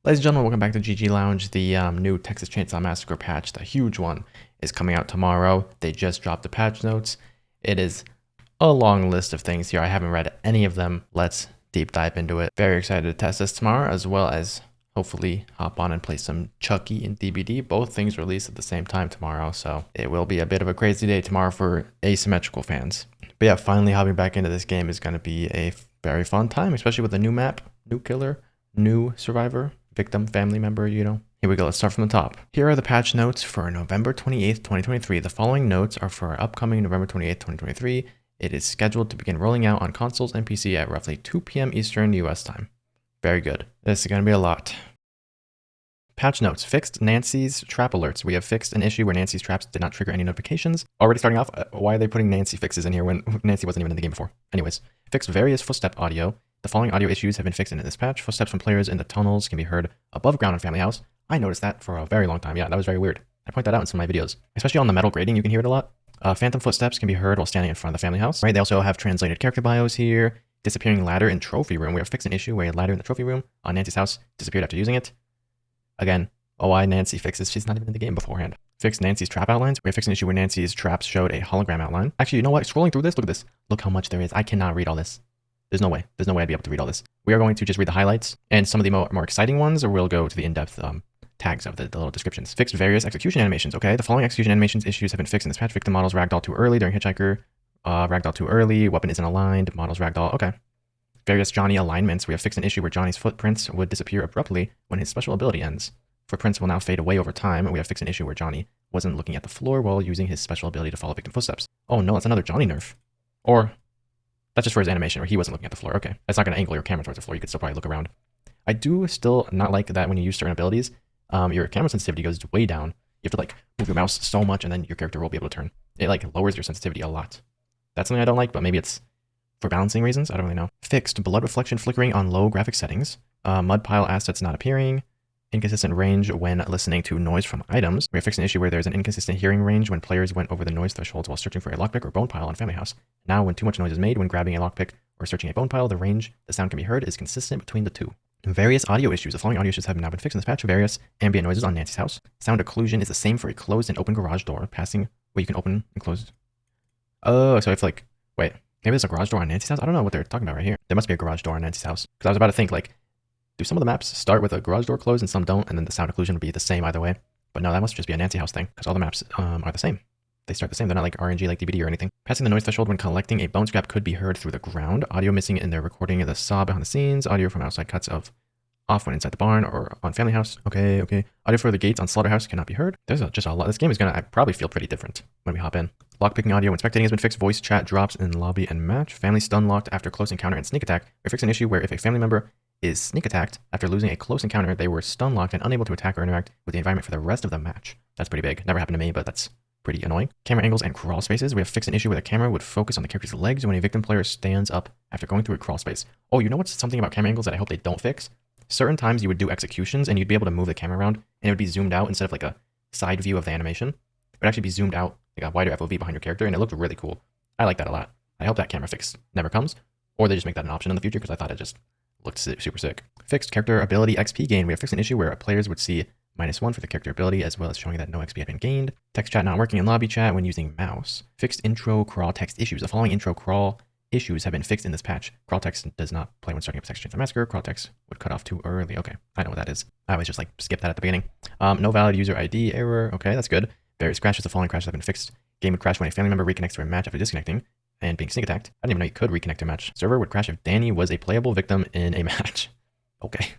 Ladies and gentlemen, welcome back to GGLounge. The new Texas Chainsaw Massacre patch, the huge one, is coming out tomorrow. They just dropped the patch notes. It is a long list of things here. I haven't read any of them. Let's deep dive into it. Very excited to test this tomorrow, as well as hopefully hop on and play some Chucky and DBD. Both things release at the same time tomorrow, so it will be a bit of a crazy day tomorrow for asymmetrical fans. But yeah, finally hopping back into this game is going to be a very fun time, especially with a new map, new killer, new survivor, victim, family member, you know. Here we go, let's start from the top. Here are the patch notes for November 28th, 2023. The following notes are for upcoming November 28th, 2023. It is scheduled to begin rolling out on consoles and PC at roughly 2 p.m. Eastern US time. Very good. This is going to be a lot. Patch notes. Fixed Nancy's trap alerts. We have fixed an issue where Nancy's traps did not trigger any notifications. Already starting off, why are they putting Nancy fixes in here when Nancy wasn't even in the game before? Anyways, fixed various footstep audio. The following audio issues have been fixed in this patch. Footsteps from players in the tunnels can be heard above ground in Family House. I noticed that for a very long time. Yeah, that was very weird. I point that out in some of my videos. Especially on the metal grating, you can hear it a lot. Phantom footsteps can be heard while standing in front of the Family House. Right, they also have translated character bios here. Disappearing ladder in trophy room. We have fixed an issue where a ladder in the trophy room on Nancy's house disappeared after using it. Again, why Nancy fixes, she's not even in the game beforehand. Fixed Nancy's trap outlines. We have fixed an issue where Nancy's traps showed a hologram outline. Actually, you know what? Scrolling through this, look at this. Look how much there is. I cannot read all this. There's no way. There's no way I'd be able to read all this. We are going to just read the highlights and some of the more exciting ones, or we'll go to the in-depth tags of the little descriptions. Fixed various execution animations. Okay, the following execution animations issues have been fixed in this patch. Victim models ragdoll too early during Hitchhiker. Ragdoll too early. Weapon isn't aligned. Models ragdoll. Okay. Various Johnny alignments. We have fixed an issue where Johnny's footprints would disappear abruptly when his special ability ends. Footprints will now fade away over time. We have fixed an issue where Johnny wasn't looking at the floor while using his special ability to follow victim footsteps. Oh no, that's another Johnny nerf. Or that's just for his animation where he wasn't looking at the floor. Okay, that's not going to angle your camera towards the floor. You could still probably look around. I do still not like that when you use certain abilities, your camera sensitivity goes way down. You have to like move your mouse so much and then your character will be able to turn. It like lowers your sensitivity a lot. That's something I don't like, but maybe it's for balancing reasons. I don't really know. Fixed blood reflection flickering on low graphic settings. Mud pile assets not appearing. Inconsistent range when listening to noise from items. We have fixed an issue where there's an inconsistent hearing range when players went over the noise thresholds while searching for a lockpick or bone pile on Family House. Now, when too much noise is made when grabbing a lockpick or searching a bone pile, the range the sound can be heard is consistent between the two. Various audio issues. The following audio issues have now been fixed in this patch. Various ambient noises on Nancy's house. Sound occlusion is the same for a closed and open garage door. Passing where you can open and close. Oh, so if like, wait, maybe there's a garage door on Nancy's house? I don't know what they're talking about right here. There must be a garage door on Nancy's house. Because I was about to think like, do some of the maps start with a garage door closed and some don't, and then the sound occlusion would be the same either way? But no, that must just be a Nancy house thing, because all the maps are the same. They start the same. They're not like RNG like DBD or anything. Passing the noise threshold when collecting a bone scrap could be heard through the ground. Audio missing in their recording of the saw behind the scenes. Audio from outside cuts of off when inside the barn or on Family House. Okay. Audio for the gates on Slaughterhouse cannot be heard. There's just a lot. This game is going to probably feel pretty different when we hop in. Lockpicking audio when spectating has been fixed. Voice chat drops in lobby and match. Family stun locked after close encounter and sneak attack. We fix an issue where if a family member is sneak attacked after losing a close encounter, they were stun locked and unable to attack or interact with the environment for the rest of the match. That's pretty big. Never happened to me, but that's pretty annoying. Camera angles and crawl spaces. We have fixed an issue where the camera would focus on the character's legs when a victim player stands up after going through a crawl space. Oh, you know what's something about camera angles that I hope they don't fix? Certain times you would do executions and you'd be able to move the camera around and it would be zoomed out instead of like a side view of the animation. It would actually be zoomed out, like a wider FOV behind your character, and it looked really cool. I like that a lot. I hope that camera fix never comes, or they just make that an option in the future because I thought it just looked super sick. Fixed character ability XP gain. We have fixed an issue where players would see -1 for the character ability, as well as showing that no XP had been gained. Text chat not working in lobby chat when using mouse. Fixed intro crawl text issues. The following intro crawl issues have been fixed in this patch. Crawl text does not play when starting up Texas Chainsaw Massacre. Crawl text would cut off too early. Okay, I know what that is. I always just like skip that at the beginning. No valid user ID error. Okay, that's good. Various crashes. The following crashes have been fixed. Game would crash when a family member reconnects to a match after disconnecting and being sneak attacked. I didn't even know you could reconnect to a match. Server would crash if Danny was a playable victim in a match. Okay.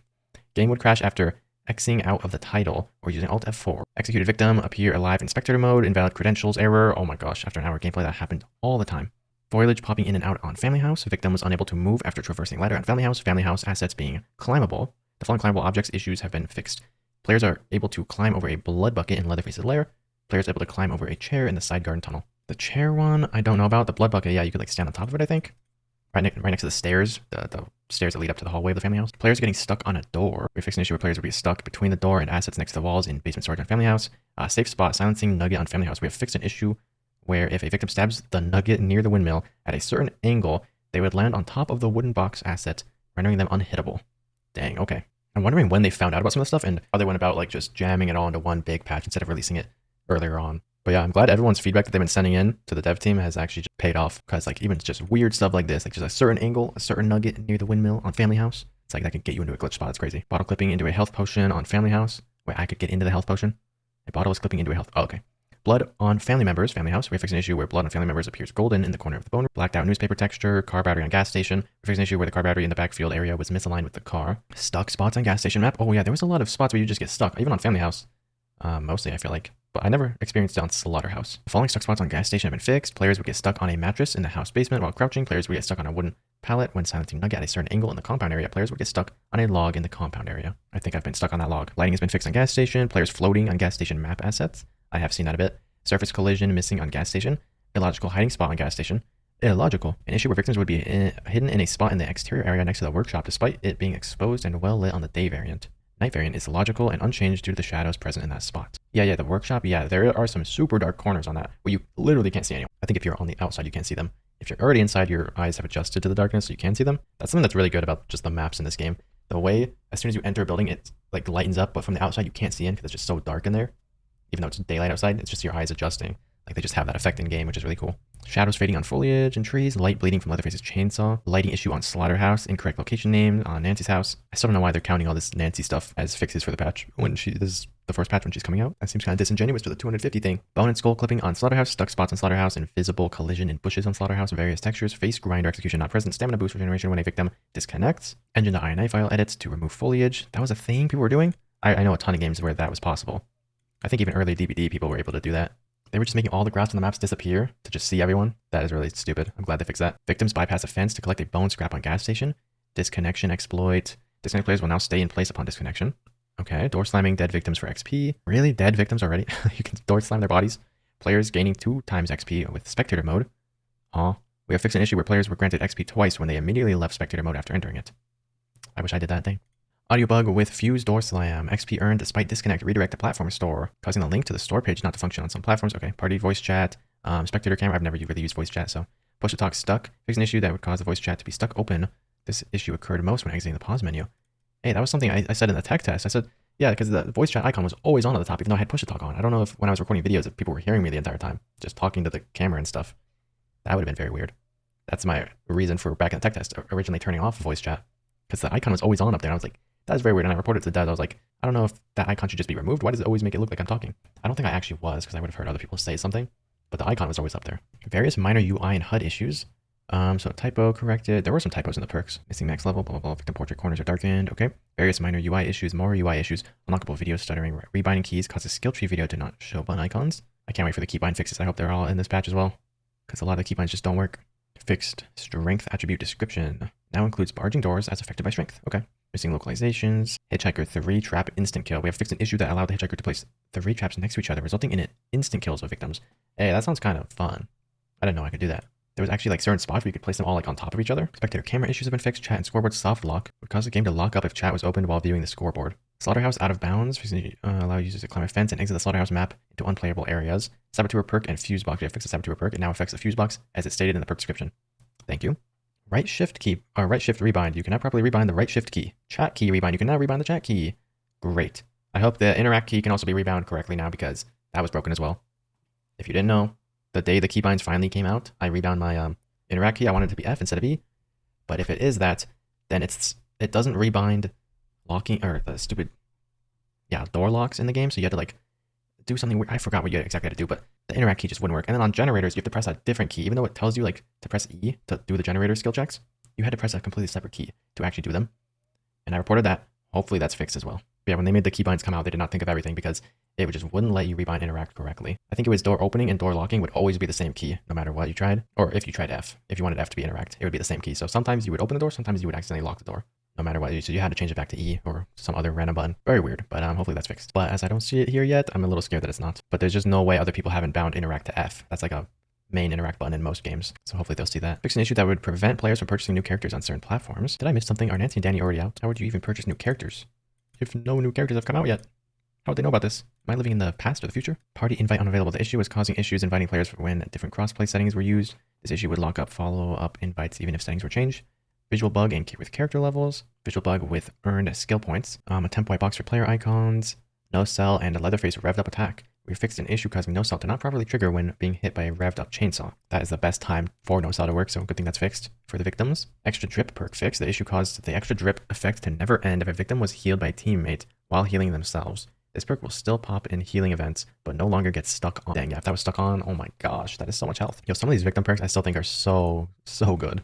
Game would crash after Xing out of the title or using Alt F4. Executed victim appear alive in spectator mode. Invalid credentials error. Oh my gosh, after an hour of gameplay that happened all the time. Foliage popping in and out on Family House. Victim was unable to move after traversing ladder on Family House. Family House assets being climbable. The following climbable objects issues have been fixed. Players are able to climb over a blood bucket in Leatherface's lair. Players able to climb over a chair in the side garden tunnel. The chair one, I don't know about. The blood bucket, yeah, you could like stand on top of it, I think. Right next to the stairs, the stairs that lead up to the hallway of the Family House. Players getting stuck on a door. We fixed an issue where players would be stuck between the door and assets next to the walls in basement storage on Family House. Safe spot, silencing nugget on Family House. We have fixed an issue where if a victim stabs the nugget near the windmill at a certain angle, they would land on top of the wooden box asset, rendering them unhittable. Dang, okay. I'm wondering when they found out about some of the stuff and how they went about like just jamming it all into one big patch instead of releasing it earlier on. But yeah, I'm glad everyone's feedback that they've been sending in to the dev team has actually just paid off, because like even just weird stuff like this, like just a certain angle, a certain nugget near the windmill on Family House, it's like that can get you into a glitch spot. It's crazy. Bottle clipping into a health potion on Family House, where I could get into the health potion. A bottle is clipping into a health. Oh, okay. Blood on family members, Family House. We fix an issue where blood on family members appears golden in the corner of the bone. Blacked out newspaper texture. Car battery on gas station. We fix an issue where the car battery in the backfield area was misaligned with the car. Stuck spots on gas station map. Oh yeah, there was a lot of spots where you just get stuck, even on Family House. Mostly, I feel like. But I never experienced it on Slaughterhouse. The following stuck spots on gas station have been fixed. Players would get stuck on a mattress in the house basement while crouching. Players would get stuck on a wooden pallet when silencing nugget at a certain angle in the compound area. Players would get stuck on a log in the compound area. I think I've been stuck on that log. Lighting has been fixed on gas station. Players floating on gas station map assets. I have seen that a bit. Surface collision missing on gas station. Illogical hiding spot on gas station. Illogical. An issue where victims would be hidden in a spot in the exterior area next to the workshop despite it being exposed and well lit on the day variant. Night variant is illogical and unchanged due to the shadows present in that spot. Yeah, the workshop, yeah, there are some super dark corners on that where you literally can't see anyone. I think if you're on the outside, you can't see them. If you're already inside, your eyes have adjusted to the darkness so you can see them. That's something that's really good about just the maps in this game. The way, as soon as you enter a building, it like lightens up, but from the outside, you can't see in because it's just so dark in there. Even though it's daylight outside, it's just your eyes adjusting. Like they just have that effect in game, which is really cool. Shadows fading on foliage and trees, light bleeding from Leatherface's chainsaw, lighting issue on Slaughterhouse, incorrect location name on Nancy's house. I still don't know why they're counting all this Nancy stuff as fixes for the patch when this is the first patch when she's coming out. That seems kind of disingenuous for the 250 thing. Bone and skull clipping on Slaughterhouse, stuck spots on Slaughterhouse, invisible collision in bushes on Slaughterhouse, various textures, face grinder execution not present, stamina boost regeneration when a victim disconnects, engine to INI file edits to remove foliage. That was a thing people were doing. I know a ton of games where that was possible. I think even early DBD people were able to do that. They were just making all the graphs on the maps disappear to just see everyone. That is really stupid. I'm glad they fixed that. Victims bypass a fence to collect a bone scrap on gas station. Disconnection exploit. Disconnect players will now stay in place upon disconnection. Okay, door slamming dead victims for XP. Really? Dead victims already? You can door slam their bodies. Players gaining 2 times XP with spectator mode. Aw. We have fixed an issue where players were granted XP twice when they immediately left spectator mode after entering it. I wish I did that thing. Audio bug with fuse door slam. XP earned despite disconnect. Redirect to platform store, causing the link to the store page not to function on some platforms. Okay, party voice chat. Spectator camera. I've never really used voice chat, so push to talk stuck. Fix an issue that would cause the voice chat to be stuck open. This issue occurred most when exiting the pause menu. Hey, that was something I said in the tech test. I said, yeah, because the voice chat icon was always on at the top, even though I had push to talk on. I don't know if when I was recording videos, if people were hearing me the entire time, just talking to the camera and stuff. That would have been very weird. That's my reason for back in the tech test originally turning off voice chat, because the icon was always on up there. And I was like, that's very weird. And I reported it to Dad. I was like, I don't know if that icon should just be removed. Why does it always make it look like I'm talking? I don't think I actually was, because I would have heard other people say something, but the icon was always up there. Various minor UI and HUD issues. So typo corrected. There were some typos in the perks. Missing max level, blah, blah, blah. Victim portrait corners are darkened. Okay. Various minor UI issues, more UI issues. Unlockable video stuttering. Rebinding keys causes skill tree video to not show button icons. I can't wait for the keybind fixes. I hope they're all in this patch as well, because a lot of the keybinds just don't work. Fixed strength attribute description. Now includes barging doors as affected by strength. Okay. Missing localizations. Hitchhiker 3 trap instant kill. We have fixed an issue that allowed the hitchhiker to place 3 traps next to each other, resulting in instant kills of victims. Hey, that sounds kind of fun. I didn't know I could do that. There was actually like certain spots where you could place them all like on top of each other. Spectator camera issues have been fixed. Chat and scoreboard soft lock would cause the game to lock up if chat was opened while viewing the scoreboard. Slaughterhouse out of bounds. Allow users to climb a fence and exit the slaughterhouse map into unplayable areas. Saboteur perk and fuse box. We have fixed the saboteur perk. It now affects the fuse box as it's stated in the perk description. Thank you. Right shift key, or right shift rebind. You cannot properly rebind the right shift key. Chat key rebind. You can now rebind the chat key. Great. I hope the interact key can also be rebound correctly now, because that was broken as well. If you didn't know, the day the keybinds finally came out, I rebound my interact key. I wanted it to be F instead of E. But if it is that, then it doesn't rebind locking, or the stupid, door locks in the game. So you had to like do something weird. I forgot what you exactly had to do, but the interact key just wouldn't work. And then on generators, you have to press a different key. Even though it tells you like to press E to do the generator skill checks, you had to press a completely separate key to actually do them. And I reported that. Hopefully that's fixed as well. But yeah, when they made the keybinds come out, they did not think of everything, because it just wouldn't let you rebind interact correctly. I think it was door opening and door locking would always be the same key, no matter what you tried. Or if you tried F, if you wanted F to be interact, it would be the same key. So sometimes you would open the door, sometimes you would accidentally lock the door, no matter what. So you had to change it back to E or some other random button. Very weird, but hopefully that's fixed. But as I don't see it here yet, I'm a little scared that it's not. But there's just no way other people haven't bound interact to F. That's like a main interact button in most games. So hopefully they'll see that. Fix an issue that would prevent players from purchasing new characters on certain platforms. Did I miss something? Are Nancy and Danny already out? How would you even purchase new characters if no new characters have come out yet? How would they know about this? Am I living in the past or the future? Party invite unavailable. The issue was causing issues inviting players when different crossplay settings were used. This issue would lock up follow-up invites even if settings were changed. visual bug with character levels, visual bug with earned skill points, a temp white box for player icons, no cell, and a Leatherface revved up attack. We fixed an issue causing no cell to not properly trigger when being hit by a revved up chainsaw. That is the best time for no cell to work, so good thing that's fixed for the victims. Extra drip perk fixed. The issue caused the extra drip effect to never end if a victim was healed by a teammate while healing themselves. This perk will still pop in healing events, but no longer gets stuck on. Dang, yeah, if that was stuck on, oh my gosh, that is so much health. Yo, some of these victim perks I still think are so good.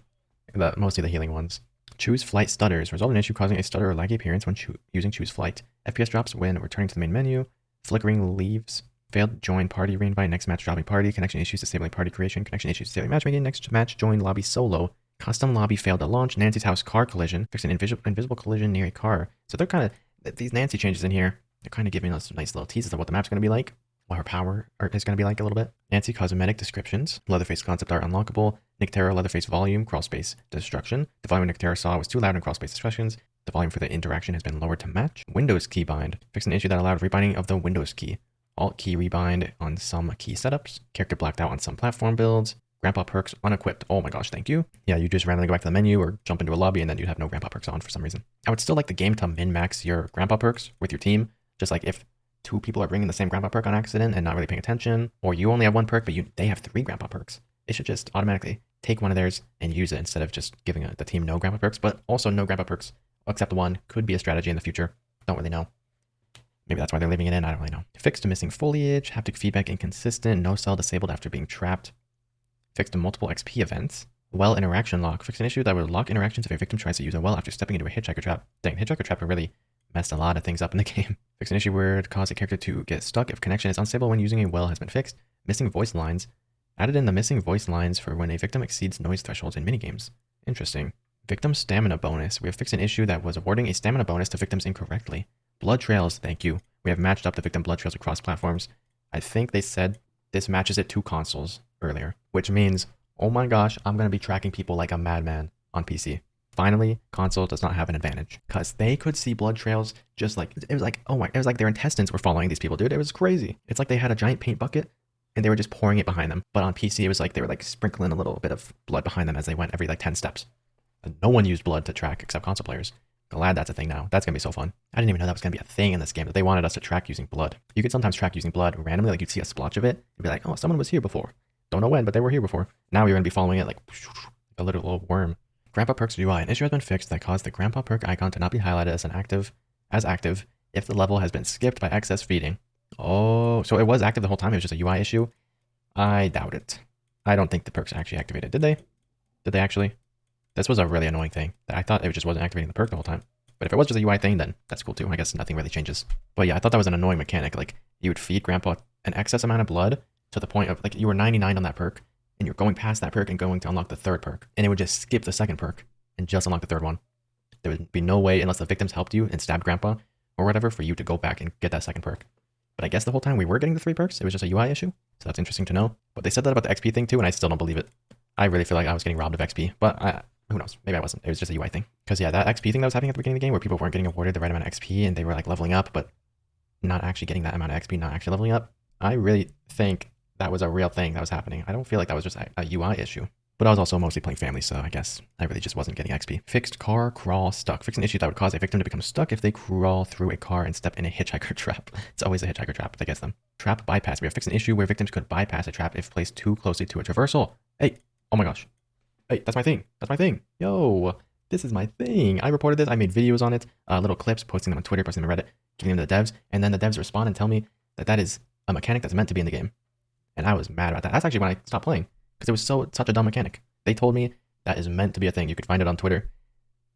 Mostly the healing ones. Choose flight stutters. Resolve an issue causing a stutter or laggy appearance when using choose flight. FPS drops when returning to the main menu. Flickering leaves. Failed join party reinvite next match dropping party. Connection issues disabling party creation. Connection issues disabling matchmaking. Next match join lobby solo. Custom lobby failed to launch. Nancy's house car collision. Fix an invisible collision near a car. So they're kind of, these Nancy changes in here, they're kind of giving us some nice little teases of what the map's going to be like. What her power art is going to be like a little bit. Nancy cosmetic descriptions. Leatherface concept art unlockable. Nick Terror Leatherface volume crawl space destruction. The volume Nick Terror saw was too loud in crawl space discussions. The volume for the interaction has been lowered to match. Windows keybind. Fix an issue that allowed rebinding of the Windows key. Alt key rebind on some key setups. Character blacked out on some platform builds. Grandpa perks unequipped. Oh my gosh, thank you. Yeah, you just randomly go back to the menu or jump into a lobby and then you'd have no grandpa perks on for some reason. I would still like the game to min-max your grandpa perks with your team. Just like if two people are bringing the same grandpa perk on accident and not really paying attention, or you only have one perk, but they have 3 grandpa perks. It should just automatically take one of theirs and use it instead of just giving the team no grandpa perks, but also no grandpa perks except one could be a strategy in the future. Don't really know. Maybe that's why they're leaving it in. I don't really know. Fixed missing foliage, haptic feedback inconsistent, no cell disabled after being trapped. Fixed multiple XP events. Well interaction lock. Fixed an issue that would lock interactions if a victim tries to use a well after stepping into a hitchhiker trap. Dang, hitchhiker trap would really messed a lot of things up in the game. Fix an issue where it caused a character to get stuck if connection is unstable when using a well has been fixed. Missing voice lines. Added in the missing voice lines for when a victim exceeds noise thresholds in minigames. Interesting. Victim stamina bonus. We have fixed an issue that was awarding a stamina bonus to victims incorrectly. Blood trails, thank you. We have matched up the victim blood trails across platforms. I think they said this matches it to consoles earlier, which means, oh my gosh, I'm going to be tracking people like a madman on PC. Finally, console does not have an advantage because they could see blood trails just like, it was like, oh my, it was like their intestines were following these people, dude. It was crazy. It's like they had a giant paint bucket and they were just pouring it behind them. But on PC, it was like they were like sprinkling a little bit of blood behind them as they went every like 10 steps. And no one used blood to track except console players. Glad that's a thing now. That's going to be so fun. I didn't even know that was going to be a thing in this game, that they wanted us to track using blood. You could sometimes track using blood randomly, like you'd see a splotch of it. You'd be like, oh, someone was here before. Don't know when, but they were here before. Now you're going to be following it like a little worm. Grandpa perks UI. An issue has been fixed that caused the grandpa perk icon to not be highlighted as active if the level has been skipped by excess feeding. Oh, so it was active the whole time. It was just a UI issue. I doubt it. I don't think the perks actually activated. Did they? Did they actually? This was a really annoying thing. I thought it just wasn't activating the perk the whole time. But if it was just a UI thing, then that's cool too. I guess nothing really changes. But yeah, I thought that was an annoying mechanic. Like you would feed grandpa an excess amount of blood to the point of like you were 99 on that perk and you're going past that perk and going to unlock the 3rd perk. And it would just skip the 2nd perk and just unlock the 3rd one. There would be no way unless the victims helped you and stabbed grandpa or whatever for you to go back and get that 2nd perk. But I guess the whole time we were getting the 3 perks, it was just a UI issue. So that's interesting to know. But they said that about the XP thing too, and I still don't believe it. I really feel like I was getting robbed of XP, but who knows? Maybe I wasn't. It was just a UI thing. Because yeah, that XP thing that was happening at the beginning of the game where people weren't getting awarded the right amount of XP and they were like leveling up, but not actually getting that amount of XP, not actually leveling up. I really think that was a real thing that was happening. I don't feel like that was just a UI issue. But I was also mostly playing family, so I guess I really just wasn't getting XP. Fixed car crawl stuck. Fix an issue that would cause a victim to become stuck if they crawl through a car and step in a hitchhiker trap. It's always a hitchhiker trap that gets them. Trap bypass. We have fixed an issue where victims could bypass a trap if placed too closely to a traversal. Hey, oh my gosh. Hey, that's my thing. That's my thing. Yo, this is my thing. I reported this. I made videos on it, little clips, posting them on Twitter, posting them on Reddit, giving them to the devs. And then the devs respond and tell me that that is a mechanic that's meant to be in the game. And I was mad about that. That's actually when I stopped playing because it was such a dumb mechanic. They told me that is meant to be a thing. You could find it on Twitter.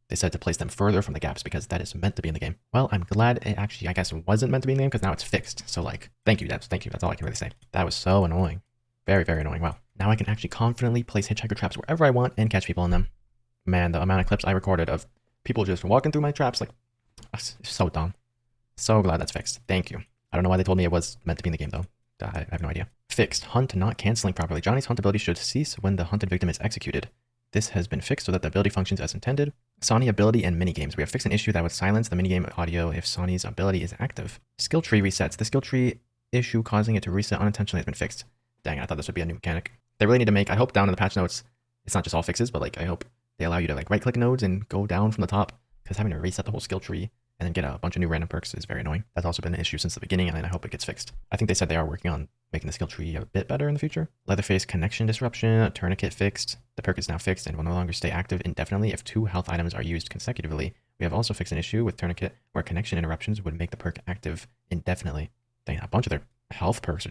They said to place them further from the gaps because that is meant to be in the game. Well, I'm glad it actually, I guess, wasn't meant to be in the game because now it's fixed. So like, thank you, devs. Thank you. That's all I can really say. That was so annoying. Very, very annoying. Wow. Now I can actually confidently place hitchhiker traps wherever I want and catch people in them. Man, the amount of clips I recorded of people just walking through my traps, like, it's so dumb. So glad that's fixed. Thank you. I don't know why they told me it was meant to be in the game, though. I have no idea. Fixed. Hunt not canceling properly. Johnny's hunt ability should cease when the hunted victim is executed. This has been fixed so that the ability functions as intended. Sonny ability and minigames. We have fixed an issue that would silence the minigame audio if Sonny's ability is active. Skill tree resets. The skill tree issue causing it to reset unintentionally has been fixed. Dang, I thought this would be a new mechanic. They really need to make, I hope down in the patch notes, it's not just all fixes, but like I hope They allow you to like right-click nodes and go down from the top, because having to reset the whole skill tree and then get a bunch of new random perks is very annoying. That's also been an issue since the beginning, and I hope it gets fixed. I think they said they are working on making the skill tree a bit better in the future. Leatherface connection disruption, tourniquet fixed. The perk is now fixed and will no longer stay active indefinitely if 2 health items are used consecutively. We have also fixed an issue with tourniquet where connection interruptions would make the perk active indefinitely. Dang, a bunch of their health perks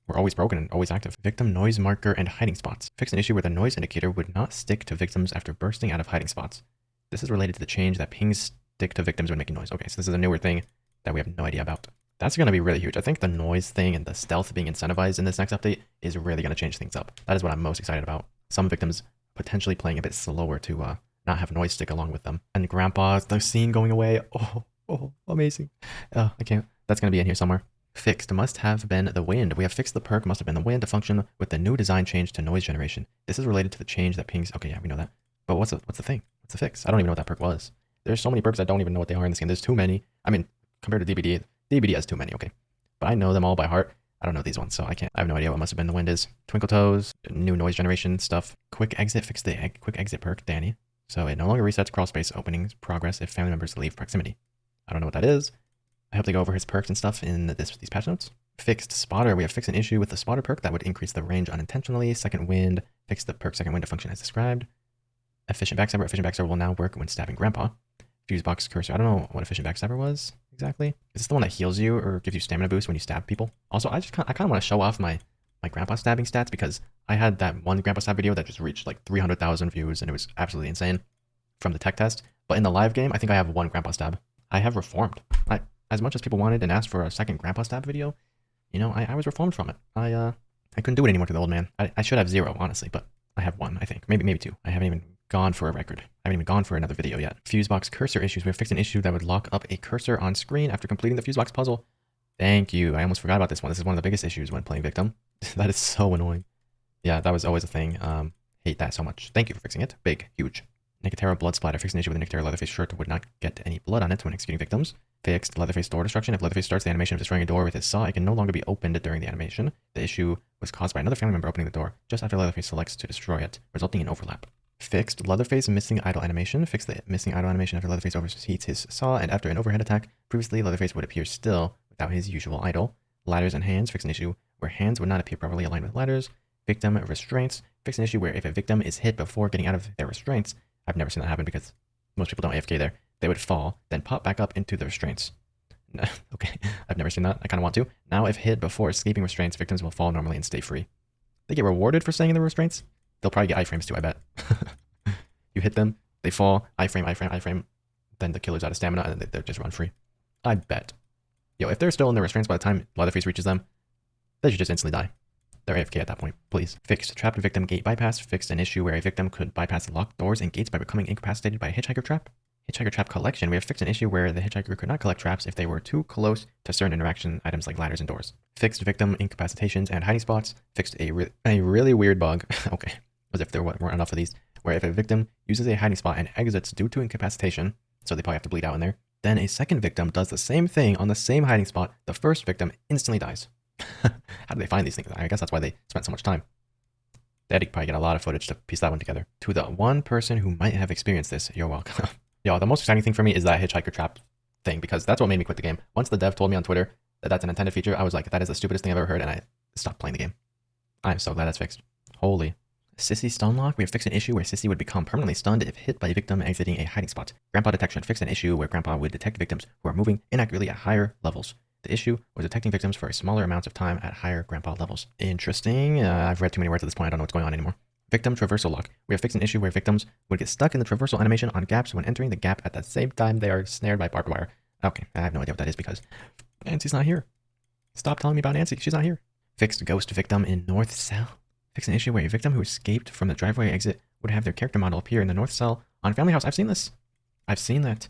were always broken and always active. Victim noise marker and hiding spots. Fixed an issue where the noise indicator would not stick to victims after bursting out of hiding spots. This is related to the change that pings stick to victims when making noise. Okay, so this is a newer thing that we have no idea about. That's going to be really huge. I think the noise thing and the stealth being incentivized in this next update is really going to change things up. That is what I'm most excited about. Some victims potentially playing a bit slower to not have noise stick along with them. And Grandpa, the scene going away. Oh, amazing. I can't. That's going to be in here somewhere. Fixed must have been the wind. We have fixed the perk must have been the wind to function with the new design change to noise generation. This is related to the change that pings. Okay, yeah, we know that. But what's the thing? What's the fix? I don't even know what that perk was. There's so many perks I don't even know what they are in this game. There's too many. I mean, compared to DBD, DBD has too many, okay. But I know them all by heart. I don't know these ones, so I have no idea what must have been the wind is. Twinkle Toes, new noise generation stuff. Quick exit, fix the quick exit perk, Danny. So it no longer resets crawl space openings progress if family members leave proximity. I don't know what that is. I hope they go over his perks and stuff in these patch notes. Fixed spotter. We have fixed an issue with the spotter perk that would increase the range unintentionally. Second wind. Fix the perk second wind to function as described. Efficient backstabber. Efficient backstabber will now work when stabbing Grandpa. Fuse box cursor. I don't know what efficient backstabber was exactly. Is this the one that heals you or gives you stamina boost when you stab people? Also, I kind of want to show off my Grandpa stabbing stats because I had that one Grandpa stab video that just reached like 300,000 views and it was absolutely insane from the tech test. But in the live game, I think I have 1 Grandpa stab. I have reformed. As much as people wanted and asked for a second Grandpa stab video, you know, I was reformed from it. I couldn't do it anymore to the old man. I should have 0, honestly, but I have 1, I think. Maybe 2. I haven't even gone for a record. I haven't even gone for another video yet. Fusebox cursor issues. We have fixed an issue that would lock up a cursor on screen after completing the Fusebox puzzle. Thank you. I almost forgot about this one. This is one of the biggest issues when playing Victim. That is so annoying. Yeah, that was always a thing. Hate that so much. Thank you for fixing it. Big, huge. Nicotero blood splatter. Fixed an issue with the Nicotero Leatherface shirt would not get any blood on it when executing victims. Fixed Leatherface door destruction. If Leatherface starts the animation of destroying a door with his saw, it can no longer be opened during the animation. The issue was caused by another family member opening the door just after Leatherface selects to destroy it, resulting in overlap. Fixed Leatherface missing idle animation. Fixed the missing idle animation after Leatherface overheats his saw and after an overhead attack. Previously, Leatherface would appear still without his usual idle. Ladders and hands. Fixed an issue where hands would not appear properly aligned with ladders. Victim restraints. Fixed an issue where if a victim is hit before getting out of their restraints, I've never seen that happen because most people don't AFK there. They would fall, then pop back up into the restraints. Okay, I've never seen that. I kind of want to. Now, if hit before escaping restraints, victims will fall normally and stay free. They get rewarded for staying in the restraints. They'll probably get iframes too, I bet. You hit them, they fall, iframe, then the killer's out of stamina, and they're just run free. I bet. Yo, if they're still in the restraints by the time Leatherface reaches them, they should just instantly die. They're AFK at that point, please. Fixed trapped victim gate bypass. Fixed an issue where a victim could bypass locked doors and gates by becoming incapacitated by a hitchhiker trap. Hitchhiker trap collection. We have fixed an issue where the hitchhiker could not collect traps if they were too close to certain interaction items like ladders and doors. Fixed victim incapacitations and hiding spots. Fixed a really weird bug. Okay, as if there weren't enough of these. Where if a victim uses a hiding spot and exits due to incapacitation, so they probably have to bleed out in there, then a second victim does the same thing on the same hiding spot, the first victim instantly dies. How do they find these things? I guess that's why they spent so much time. They had to probably get a lot of footage to piece that one together. To the one person who might have experienced this, you're welcome. Yo, the most exciting thing for me is that hitchhiker trap thing, because that's what made me quit the game. Once the dev told me on Twitter that that's an intended feature, I was like, that is the stupidest thing I've ever heard, and I stopped playing the game. I'm so glad that's fixed. Holy. Sissy stun lock. We have fixed an issue where Sissy would become permanently stunned if hit by a victim exiting a hiding spot. Grandpa detection. Fixed an issue where Grandpa would detect victims who are moving inaccurately at higher levels. The issue was detecting victims for a smaller amounts of time at higher Grandpa levels. Interesting. I've read too many words at this point. I don't know what's going on anymore. Victim traversal lock. We have fixed an issue where victims would get stuck in the traversal animation on gaps when entering the gap at the same time they are snared by barbed wire. Okay, I have no idea what that is because Nancy's not here. Stop telling me about Nancy. She's not here. Fixed ghost victim in North Cell. Fixed an issue where a victim who escaped from the driveway exit would have their character model appear in the North Cell on Family House. I've seen this. I've seen that.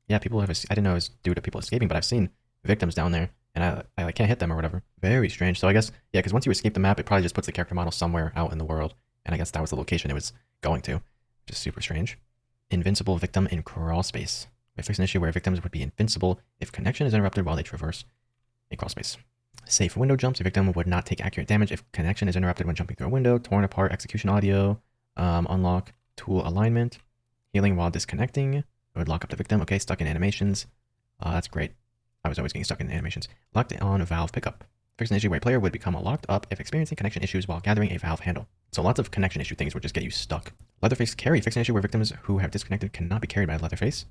Yeah, people have. I didn't know it was due to people escaping, but I've seen victims down there, and I like can't hit them or whatever. Very strange. So I guess yeah, because once you escape the map, it probably just puts the character model somewhere out in the world, and I guess that was the location it was going to, which is super strange. Invincible victim in crawl space. We fixed an issue where victims would be invincible if connection is interrupted while they traverse a crawl space. Safe window jumps. A victim would not take accurate damage if connection is interrupted when jumping through a window. Torn apart execution audio. Unlock. Tool alignment. Healing while disconnecting. It would lock up the victim. Okay, stuck in animations. That's great. I was always getting stuck in animations. Locked on valve pickup. Fix an issue where a player would become locked up if experiencing connection issues while gathering a valve handle. So lots of connection issue things would just get you stuck. Leatherface carry. Fix an issue where victims who have disconnected cannot be carried by Leatherface.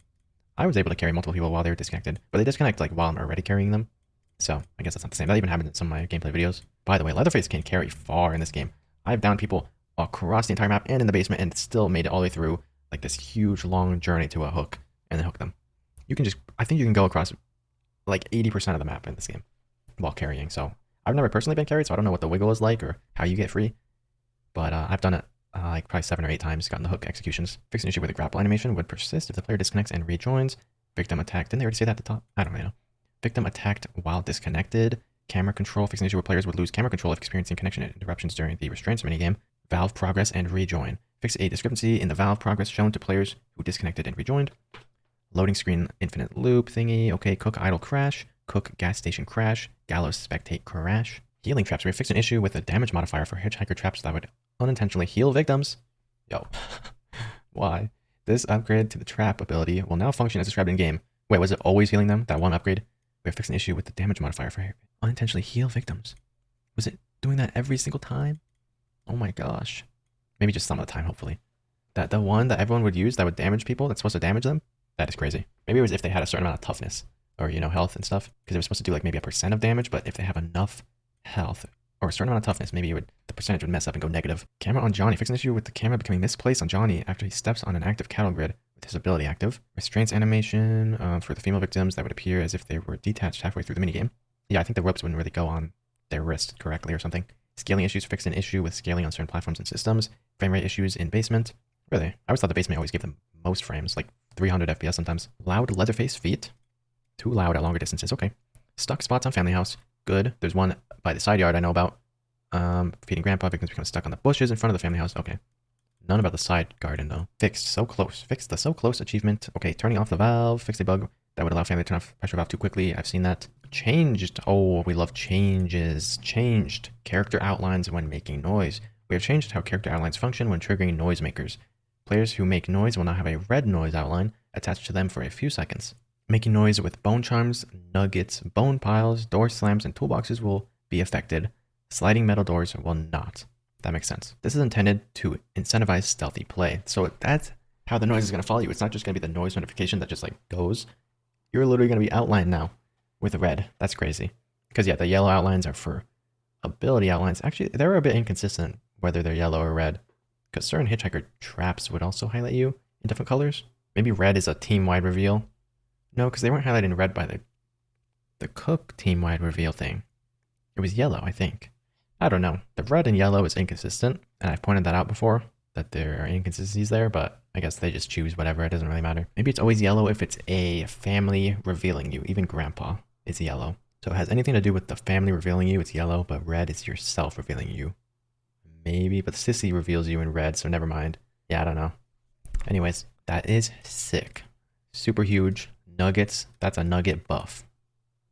I was able to carry multiple people while they were disconnected, but they disconnect like while I'm already carrying them. So I guess that's not the same. That even happened in some of my gameplay videos. By the way, Leatherface can carry far in this game. I've downed people across the entire map and in the basement and still made it all the way through like this huge long journey to a hook and then hook them. You can just, I think you can go across like 80% of the map in this game while carrying. So I've never personally been carried, so I don't know what the wiggle is like or how you get free. But I've done it like probably 7 or 8 times, gotten the hook executions. Fix an issue where the grapple animation would persist if the player disconnects and rejoins. Victim attacked. Didn't they already say that at the top? I don't really know. Victim attacked while disconnected. Camera control. Fix an issue where players would lose camera control if experiencing connection interruptions during the restraints minigame. Valve progress and rejoin. Fix a discrepancy in the valve progress shown to players who disconnected and rejoined. Loading screen infinite loop thingy. Okay, cook idle crash. Cook gas station crash. Gallows spectate crash. Healing traps. We fix an issue with a damage modifier for hitchhiker traps that would unintentionally heal victims. Yo. Why? This upgrade to the trap ability will now function as described in game. Wait, was it always healing them? That one upgrade? We have fixed an issue with the damage modifier for unintentionally heal victims. Was it doing that every single time? Oh my gosh. Maybe just some of the time, hopefully. The one that everyone would use that would damage people, that's supposed to damage them? That is crazy. Maybe it was if they had a certain amount of toughness or, you know, health and stuff. Because it was supposed to do like maybe a % of damage, but if they have enough health or a certain amount of toughness, maybe the percentage would mess up and go negative. Camera on Johnny. Fix an issue with the camera becoming misplaced on Johnny after he steps on an active cattle grid with his ability active. Restraints animation for the female victims that would appear as if they were detached halfway through the minigame. Yeah, I think the ropes wouldn't really go on their wrist correctly or something. Scaling issues. Fix an issue with scaling on certain platforms and systems. Frame rate issues in basement. Really? I always thought the basement always gave them most frames, like 300 FPS sometimes. Loud Leatherface feet. Too loud at longer distances. Okay. Stuck spots on Family House. Good. There's one by the side yard I know about. Feeding grandpa. Victims become stuck on the bushes in front of the family house. Okay. None about the side garden though. Fixed. So close. Fixed the so close achievement. Okay. Turning off the valve. Fixed a bug that would allow family to turn off pressure valve too quickly. I've seen that. Changed. Oh, we love changes. Changed. Character outlines when making noise. We have changed how character outlines function when triggering noisemakers. Players who make noise will now have a red noise outline attached to them for a few seconds. Making noise with bone charms, nuggets, bone piles, door slams, and toolboxes will be affected. Sliding metal doors will not. That makes sense. This is intended to incentivize stealthy play. So that's how the noise is going to follow you. It's not just going to be the noise notification that just like goes. You're literally going to be outlined now with red. That's crazy. Because yeah, the yellow outlines are for ability outlines. Actually, they're a bit inconsistent whether they're yellow or red. Because certain hitchhiker traps would also highlight you in different colors. Maybe red is a team-wide reveal. No, because they weren't highlighted in red by the cook team-wide reveal thing. It was yellow, I think. I don't know. The red and yellow is inconsistent, and I've pointed that out before, that there are inconsistencies there, but I guess they just choose whatever. It doesn't really matter. Maybe it's always yellow if it's a family revealing you. Even grandpa is yellow. So it has anything to do with the family revealing you, it's yellow, but red is yourself revealing you. Maybe, but Sissy reveals you in red, so never mind. Yeah, I don't know. Anyways, that is sick. Super huge. Nuggets, that's a nugget buff.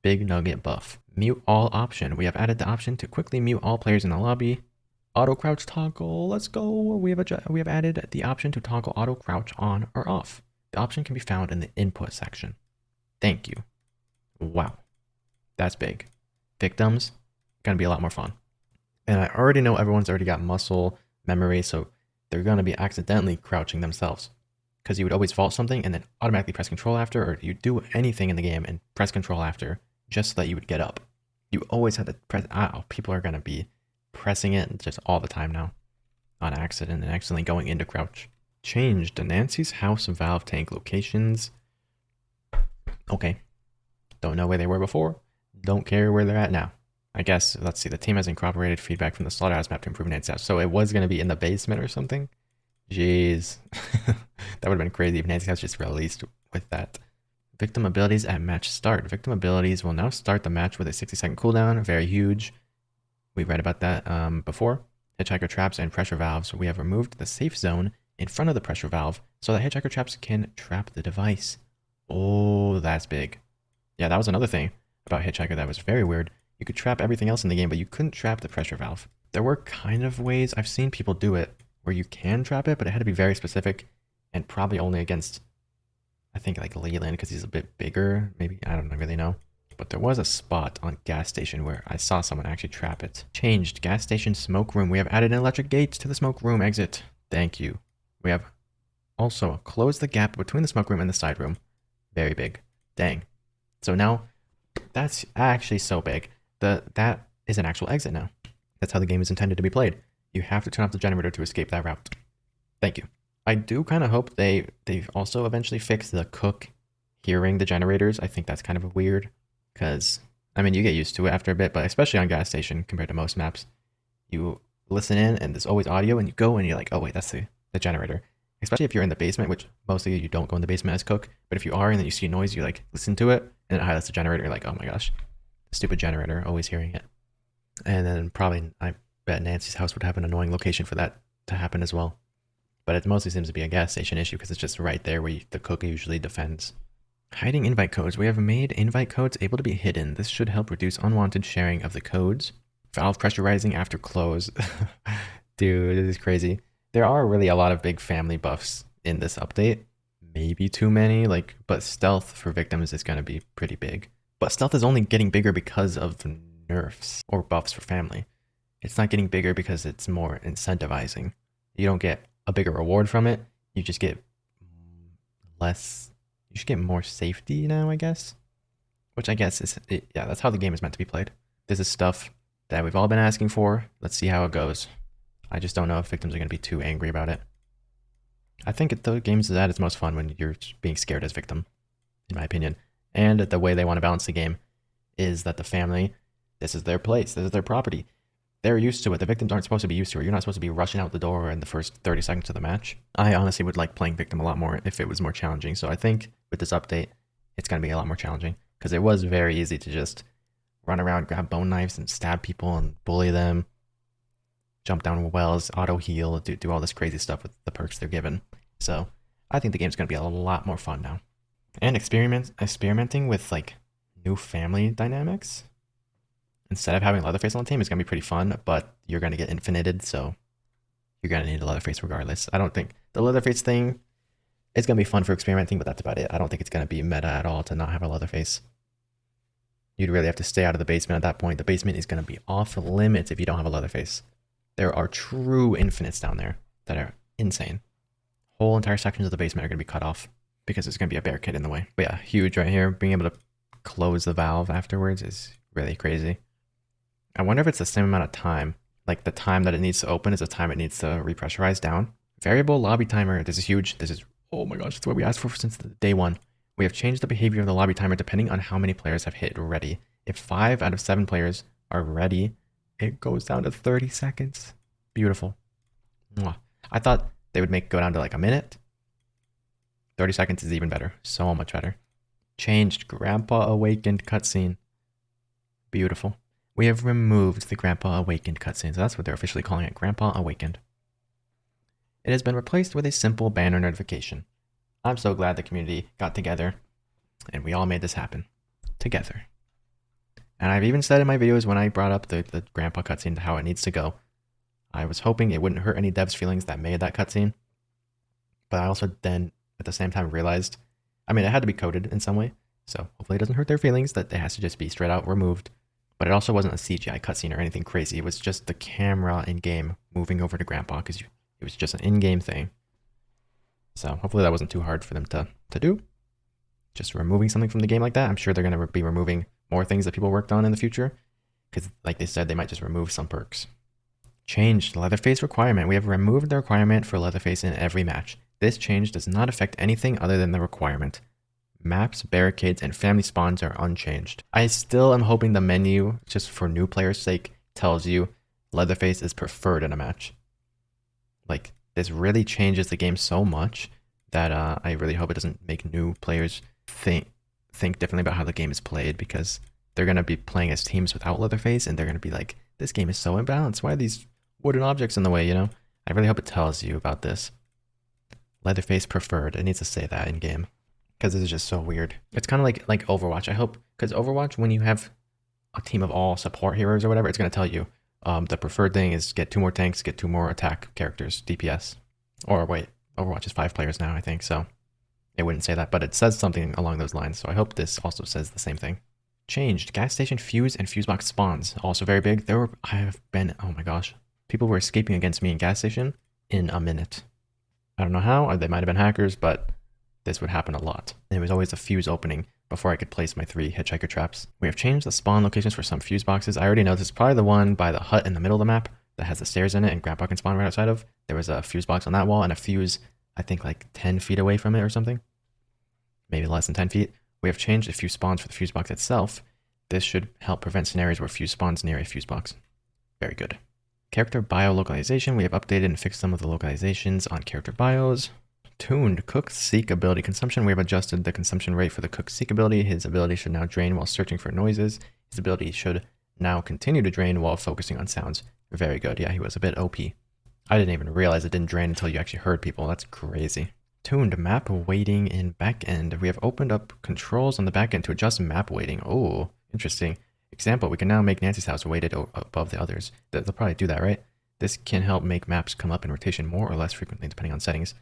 Big nugget buff. Mute all option. We have added the option to quickly mute all players in the lobby. Auto crouch toggle. Let's go. We have added the option to toggle auto crouch on or off. The option can be found in the input section. Thank you. Wow. That's big. Victims, gonna be a lot more fun. And I already know everyone's already got muscle memory, so they're gonna be accidentally crouching themselves. Because you would always vault something and then automatically press control after, or you do anything in the game and press control after just so that you would get up. You always had to press, people are going to be pressing it just all the time now on accident and accidentally going into crouch. Changed the Nancy's house valve tank locations. Okay. Don't know where they were before. Don't care where they're at now. I guess, let's see, the team has incorporated feedback from the slaughterhouse map to improve Nancy's house. So it was going to be in the basement or something? Jeez. That would have been crazy if Nancy's house just released with that. Victim abilities at match start. Victim abilities will now start the match with a 60-second cooldown. Very huge. We read about that before. Hitchhiker traps and pressure valves. We have removed the safe zone in front of the pressure valve so that hitchhiker traps can trap the device. Oh, that's big. Yeah, that was another thing about Hitchhiker that was very weird. You could trap everything else in the game, but you couldn't trap the pressure valve. There were kind of ways, I've seen people do it, where you can trap it, but it had to be very specific and probably only against, I think, like Leland because he's a bit bigger. Maybe, I don't really know. But there was a spot on gas station where I saw someone actually trap it. Changed gas station smoke room. We have added an electric gate to the smoke room exit. Thank you. We have also closed the gap between the smoke room and the side room. Very big. Dang. So now that's actually so big. That is an actual exit now. That's how the game is intended to be played. You have to turn off the generator to escape that route. Thank you. I do kind of hope they also eventually fix the cook hearing the generators. I think that's kind of weird because, I mean, you get used to it after a bit, but especially on gas station compared to most maps, you listen in and there's always audio and you go and you're like, oh wait, that's the generator. Especially if you're in the basement, which mostly you don't go in the basement as cook, but if you are and then you see noise, you like listen to it and it highlights the generator. You're like, oh my gosh, stupid generator, always hearing it. And then probably, I bet Nancy's house would have an annoying location for that to happen as well. But it mostly seems to be a gas station issue because it's just right there where the cook usually defends. Hiding invite codes. We have made invite codes able to be hidden. This should help reduce unwanted sharing of the codes. Valve pressurizing after close. Dude, this is crazy. There are really a lot of big family buffs in this update. Maybe too many, but stealth for victims is going to be pretty big. But stealth is only getting bigger because of the nerfs or buffs for family. It's not getting bigger because it's more incentivizing. You don't get a bigger reward from it. You just get less. You should get more safety now, I guess. Which I guess is, yeah, that's how the game is meant to be played. This is stuff that we've all been asking for. Let's see how it goes. I just don't know if victims are going to be too angry about it. I think the games is at its most fun when you're being scared as victim, in my opinion. And the way they want to balance the game is that the family, this is their place, this is their property. They're used to it. The victims aren't supposed to be used to it. You're not supposed to be rushing out the door in the first 30 seconds of the match. I honestly would like playing victim a lot more if it was more challenging. So I think with this update, it's going to be a lot more challenging because it was very easy to just run around, grab bone knives and stab people and bully them, jump down wells, auto heal, do all this crazy stuff with the perks they're given. So I think the game's going to be a lot more fun now. And experimenting with new family dynamics. Instead of having Leatherface on the team, it's going to be pretty fun, but you're going to get infinited, so you're going to need a Leatherface regardless. I don't think the Leatherface thing is going to be fun for experimenting, but that's about it. I don't think it's going to be meta at all to not have a Leatherface. You'd really have to stay out of the basement at that point. The basement is going to be off limits if you don't have a Leatherface. There are true infinites down there that are insane. Whole entire sections of the basement are going to be cut off because there's going to be a bear kid in the way. But yeah, huge right here. Being able to close the valve afterwards is really crazy. I wonder if it's the same amount of time. Like the time that it needs to open is the time it needs to repressurize down. Variable lobby timer. This is huge. This is, oh my gosh, it's what we asked for since day one. We have changed the behavior of the lobby timer depending on how many players have hit ready. If 5 out of 7 players are ready, it goes down to 30 seconds. Beautiful. Mwah. I thought they would make it go down to a minute. 30 seconds is even better. So much better. Changed Grandpa Awakened cutscene. Beautiful. We have removed the Grandpa Awakened cutscene, so that's what they're officially calling it, Grandpa Awakened. It has been replaced with a simple banner notification. I'm so glad the community got together, and we all made this happen. Together. And I've even said in my videos when I brought up the Grandpa cutscene to how it needs to go, I was hoping it wouldn't hurt any devs' feelings that made that cutscene, but I also then, at the same time, realized, I mean, it had to be coded in some way, so hopefully it doesn't hurt their feelings that it has to just be straight out removed. But it also wasn't a CGI cutscene or anything crazy. It was just the camera in-game moving over to Grandpa because it was just an in-game thing. So hopefully that wasn't too hard for them to do. Just removing something from the game like that. I'm sure they're going to be removing more things that people worked on in the future because, like they said, they might just remove some perks. Changed Leatherface requirement. We have removed the requirement for Leatherface in every match. This change does not affect anything other than the requirement. Maps, barricades, and family spawns are unchanged. I still am hoping the menu, just for new players' sake, tells you Leatherface is preferred in a match. This really changes the game so much that I really hope it doesn't make new players think differently about how the game is played because they're going to be playing as teams without Leatherface and they're going to be like, this game is so imbalanced. Why are these wooden objects in the way, I really hope it tells you about this. Leatherface preferred. It needs to say that in game. Because this is just so weird. It's kind of like Overwatch. I hope, because Overwatch, when you have a team of all support heroes or whatever, it's going to tell you The preferred thing is get 2 more tanks, get 2 more attack characters, DPS. Or wait, Overwatch is 5 players now, I think, so it wouldn't say that, but it says something along those lines, so I hope this also says the same thing. Changed. Gas station fuse and fuse box spawns. Also very big. I have been, oh my gosh. People were escaping against me in gas station in a minute. I don't know how, they might have been hackers, but this would happen a lot. There was always a fuse opening before I could place my 3 hitchhiker traps. We have changed the spawn locations for some fuse boxes. I already know this is probably the one by the hut in the middle of the map that has the stairs in it and Grandpa can spawn right outside of. There was a fuse box on that wall and a fuse, I think like 10 feet away from it or something. Maybe less than 10 feet. We have changed a few spawns for the fuse box itself. This should help prevent scenarios where fuse spawns near a fuse box. Very good. Character bio localization. We have updated and fixed some of the localizations on character bios. Tuned Cook Seek ability consumption. We have adjusted the consumption rate for the Cook Seek ability. His ability should now drain while searching for noises. His ability should now continue to drain while focusing on sounds. Very good. Yeah, he was a bit OP. I didn't even realize it didn't drain until you actually heard people. That's crazy. Tuned map weighting in backend. We have opened up controls on the backend to adjust map weighting. Oh, interesting. Example, we can now make Nancy's house weighted above the others. They'll probably do that, right? This can help make maps come up in rotation more or less frequently depending on settings.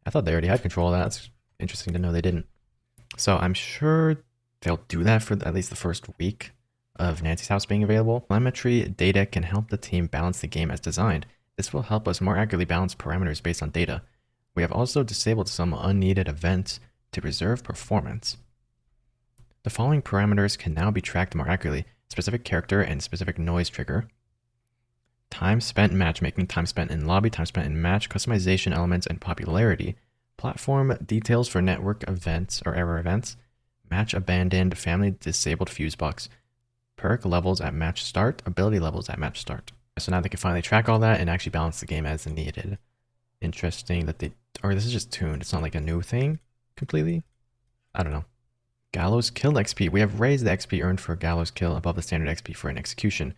I thought they already had control of that. It's interesting to know they didn't. So I'm sure they'll do that for at least the first week of Nancy's house being available. Telemetry data can help the team balance the game as designed. This will help us more accurately balance parameters based on data. We have also disabled some unneeded events to preserve performance. The following parameters can now be tracked more accurately: specific character and specific noise trigger, time spent matchmaking, time spent in lobby, time spent in match, customization elements, and popularity, platform details for network events or error events, match abandoned, family disabled fuse box, perk levels at match start, ability levels at match start. So now they can finally track all that and actually balance the game as needed. Interesting that they, or this is just tuned. It's not like a new thing completely. I don't know. Gallows kill XP. We have raised the XP earned for Gallows kill above the standard XP for an execution.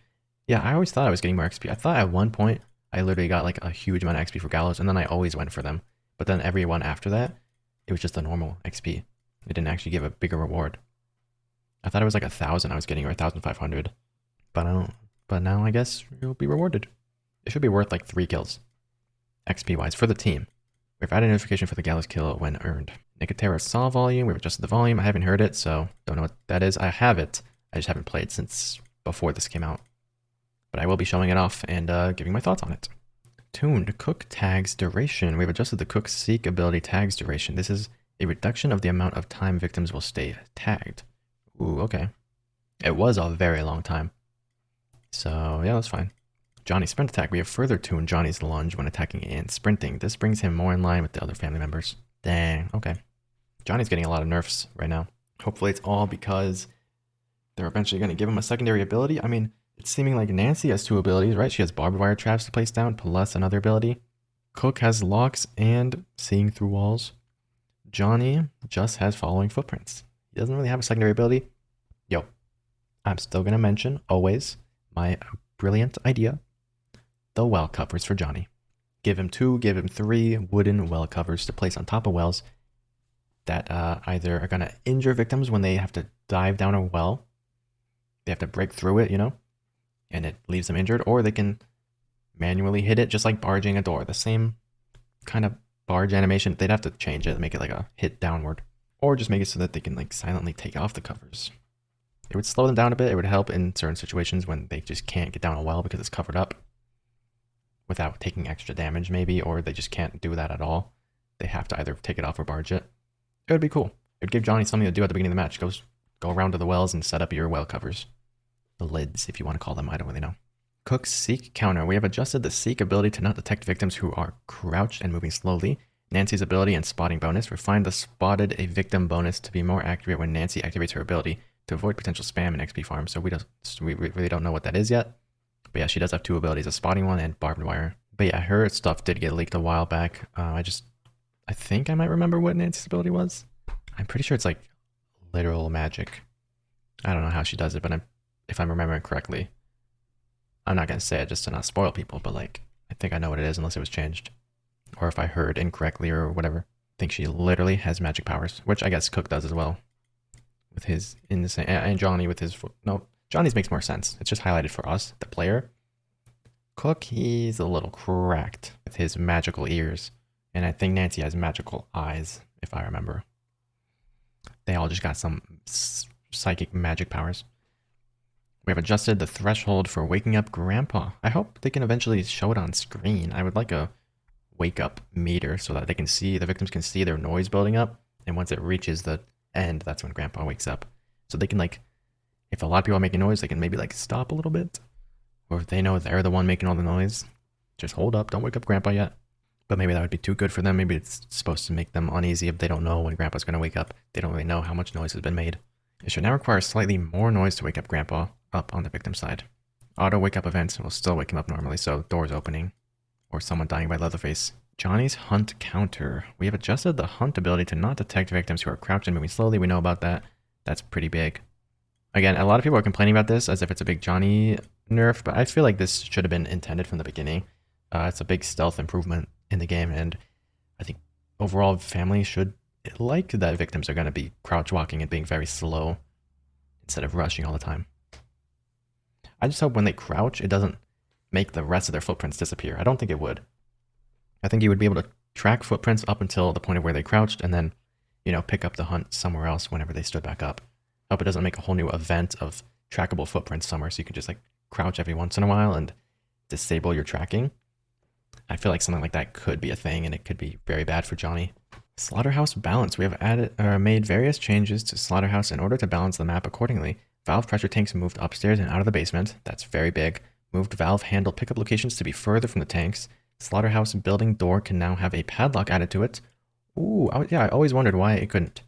Yeah, I always thought I was getting more XP. I thought at one point I literally got like a huge amount of XP for Gallows, and then I always went for them. But then every one after that, it was just a normal XP. It didn't actually give a bigger reward. I thought it was like 1,000 I was getting, or 1,500. But I don't. But now I guess you'll be rewarded. It should be worth like 3 kills, XP wise, for the team. We've added a notification for the Gallows kill when earned. Nicotera saw volume. We've adjusted the volume. I haven't heard it, so don't know what that is. I have it. I just haven't played since before this came out. But I will be showing it off and giving my thoughts on it. Tuned Cook tags duration. We've adjusted the Cook Seek ability tags duration. This is a reduction of the amount of time victims will stay tagged. Ooh, okay. It was a very long time. So yeah, that's fine. Johnny's sprint attack. We have further tuned Johnny's lunge when attacking and sprinting. This brings him more in line with the other family members. Dang, okay. Johnny's getting a lot of nerfs right now. Hopefully it's all because they're eventually going to give him a secondary ability. I mean, it's seeming like Nancy has 2 abilities, right? She has barbed wire traps to place down, plus another ability. Cook has locks and seeing through walls. Johnny just has following footprints. He doesn't really have a secondary ability. Yo, I'm still going to mention, always, my brilliant idea. The well covers for Johnny. Give him 2, give him 3 wooden well covers to place on top of wells that either are going to injure victims when they have to dive down a well. They have to break through it, you know, and it leaves them injured, or they can manually hit it just like barging a door. The same kind of barge animation. They'd have to change it, make it like a hit downward, or just make it so that they can like silently take off the covers. It would slow them down a bit. It would help in certain situations when they just can't get down a well because it's covered up without taking extra damage maybe, or they just can't do that at all. They have to either take it off or barge it. It would be cool. It would give Johnny something to do at the beginning of the match. Go around to the wells and set up your well covers. The lids, if you want to call them. I don't really know. Cook's Seek counter. We have adjusted the Seek ability to not detect victims who are crouched and moving slowly. Nancy's ability and spotting bonus. Refined the spotted a victim bonus to be more accurate when Nancy activates her ability to avoid potential spam and XP farm. So we really don't know what that is yet. But yeah, she does have 2 abilities, a spotting one and barbed wire. But yeah, her stuff did get leaked a while back. I think I might remember what Nancy's ability was. I'm pretty sure it's like literal magic. I don't know how she does it, but if I'm remembering correctly, I'm not going to say it just to not spoil people, but like, I think I know what it is unless it was changed. Or if I heard incorrectly or whatever. I think she literally has magic powers, which I guess Cook does as well. With his insane, and Johnny with his, no, Johnny's makes more sense. It's just highlighted for us, the player. Cook, he's a little cracked with his magical ears. And I think Nancy has magical eyes, if I remember. They all just got some psychic magic powers. We have adjusted the threshold for waking up Grandpa. I hope they can eventually show it on screen. I would like a wake up meter so that they can see, the victims can see their noise building up. And once it reaches the end, that's when Grandpa wakes up. So they can like, if a lot of people are making noise, they can maybe like stop a little bit. Or if they know they're the one making all the noise, just hold up, don't wake up Grandpa yet. But maybe that would be too good for them. Maybe it's supposed to make them uneasy if they don't know when Grandpa's going to wake up. They don't really know how much noise has been made. It should now require slightly more noise to wake up Grandpa up on the victim side. Auto wake up events will still wake him up normally, so doors opening or someone dying by Leatherface. Johnny's hunt counter. We have adjusted the hunt ability to not detect victims who are crouched and moving slowly. We know about that. That's pretty big. Again, a lot of people are complaining about this as if it's a big Johnny nerf, but I feel like this should have been intended from the beginning. It's a big stealth improvement in the game, and I think overall families should like that victims are going to be crouch walking and being very slow instead of rushing all the time. I just hope when they crouch, it doesn't make the rest of their footprints disappear. I don't think it would. I think you would be able to track footprints up until the point of where they crouched and then, you know, pick up the hunt somewhere else whenever they stood back up. I hope it doesn't make a whole new event of trackable footprints somewhere so you can just like crouch every once in a while and disable your tracking. I feel like something like that could be a thing and it could be very bad for Johnny. Slaughterhouse balance. We have made various changes to Slaughterhouse in order to balance the map accordingly. Valve pressure tanks moved upstairs and out of the basement. That's very big. Moved valve handle pickup locations to be further from the tanks. Slaughterhouse building door can now have a padlock added to it. Ooh, yeah, I always wondered why it couldn't.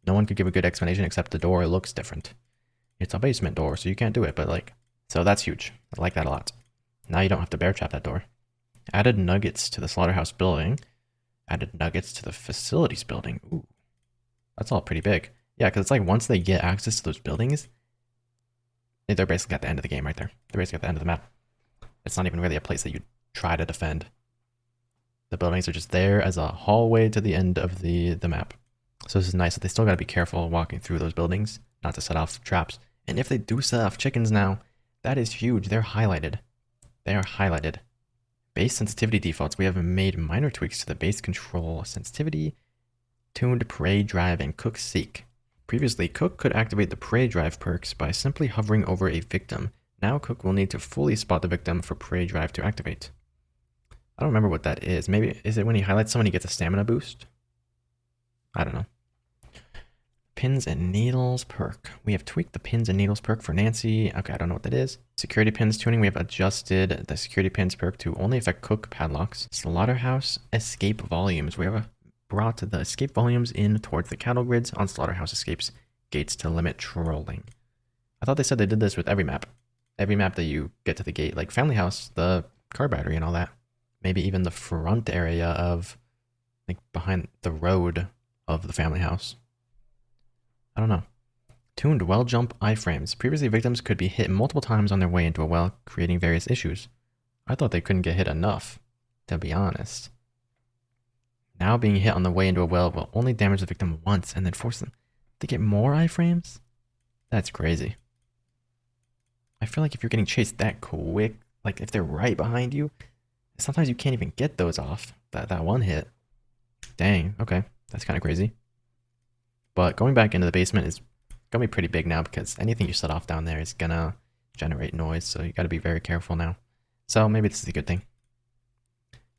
No one could give a good explanation except the door looks different. It's a basement door, so you can't do it, but like, so that's huge. I like that a lot. Now you don't have to bear trap that door. Added nuggets to the slaughterhouse building. Added nuggets to the facilities building. Ooh, that's all pretty big. Yeah, because it's like once they get access to those buildings, they're basically at the end of the game right there. They're basically at the end of the map. It's not even really a place that you try to defend. The buildings are just there as a hallway to the end of the map. So this is nice that they still got to be careful walking through those buildings, not to set off traps. And if they do set off chickens now, that is huge. They're highlighted. They are highlighted. Base sensitivity defaults. We have made minor tweaks to the base control sensitivity, tuned prey drive, and cook seek. Previously, Cook could activate the prey drive perks by simply hovering over a victim. Now Cook will need to fully spot the victim for prey drive to activate. I don't remember what that is. Maybe, is it when he highlights someone he gets a stamina boost? I don't know. Pins and needles perk. We have tweaked the pins and needles perk for Nancy. Okay, I don't know what that is. Security pins tuning. We have adjusted the security pins perk to only affect Cook padlocks. Slaughterhouse escape volumes. We have brought the escape volumes in towards the cattle grids on Slaughterhouse escapes gates to limit trolling. I thought they said they did this with every map. Every map that you get to the gate, like Family House, the car battery and all that. Maybe even the front area of, like behind the road of the Family House. I don't know. Tuned well jump iframes. Previously, victims could be hit multiple times on their way into a well, creating various issues. I thought they couldn't get hit enough, to be honest. Now being hit on the way into a well will only damage the victim once and then force them to get more iframes? That's crazy. I feel like if you're getting chased that quick, like if they're right behind you, sometimes you can't even get those off, that one hit. Dang, okay, that's kind of crazy. But going back into the basement is gonna be pretty big now because anything you set off down there is gonna generate noise, so you gotta be very careful now. So maybe this is a good thing.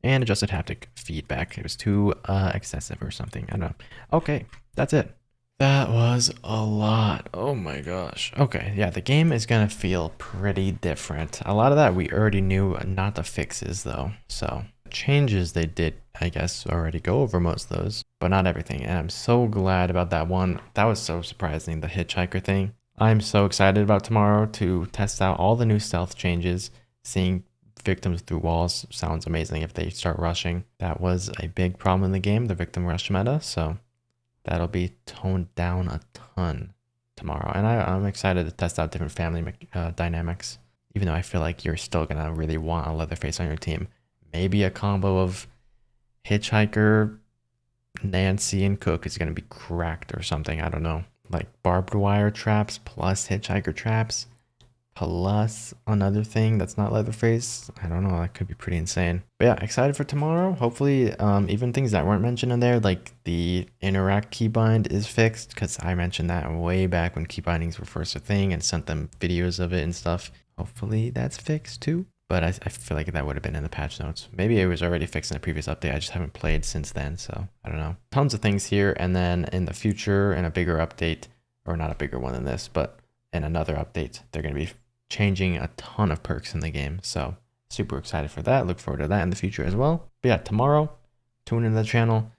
And adjusted haptic feedback. It was too excessive or something. I don't know. Okay, that's it. That was a lot. Oh my gosh. Okay, yeah, the game is gonna feel pretty different. A lot of that we already knew, not the fixes though. So changes they did, I guess, already go over most of those, but not everything. And I'm so glad about that one. That was so surprising, the hitchhiker thing. I'm so excited about tomorrow to test out all the new stealth changes. Seeing victims through walls sounds amazing if they start rushing. That was a big problem in the game, the victim rush meta, so that'll be toned down a ton tomorrow. And I'm excited to test out different family dynamics, even though I feel like you're still gonna really want a Leatherface on your team. Maybe a combo of Hitchhiker, Nancy, and Cook is gonna be cracked or something. I don't know. Like barbed wire traps plus Hitchhiker traps. plus another thing that's not Leatherface. I don't know, that could be pretty insane. But yeah, excited for tomorrow. Hopefully even things that weren't mentioned in there, like the interact keybind is fixed, because I mentioned that way back when keybindings were first a thing and sent them videos of it and stuff. Hopefully that's fixed too. But I feel like that would have been in the patch notes. Maybe it was already fixed in a previous update. I just haven't played since then, so I don't know. Tons of things here, and then in the future, in a bigger update, or not a bigger one than this, but in another update, they're going to be changing a ton of perks in the game. So super excited for that. Look forward to that in the future as well. But yeah, tomorrow, tune into the channel,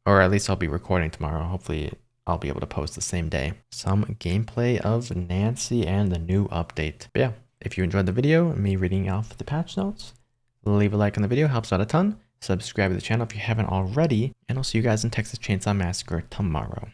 or at least I'll be recording tomorrow. Hopefully I'll be able to post the same day. Some gameplay of Nancy and the new update. But yeah. If you enjoyed the video, me reading off the patch notes, leave a like on the video, helps out a ton. Subscribe to the channel if you haven't already, and I'll see you guys in Texas Chainsaw Massacre tomorrow.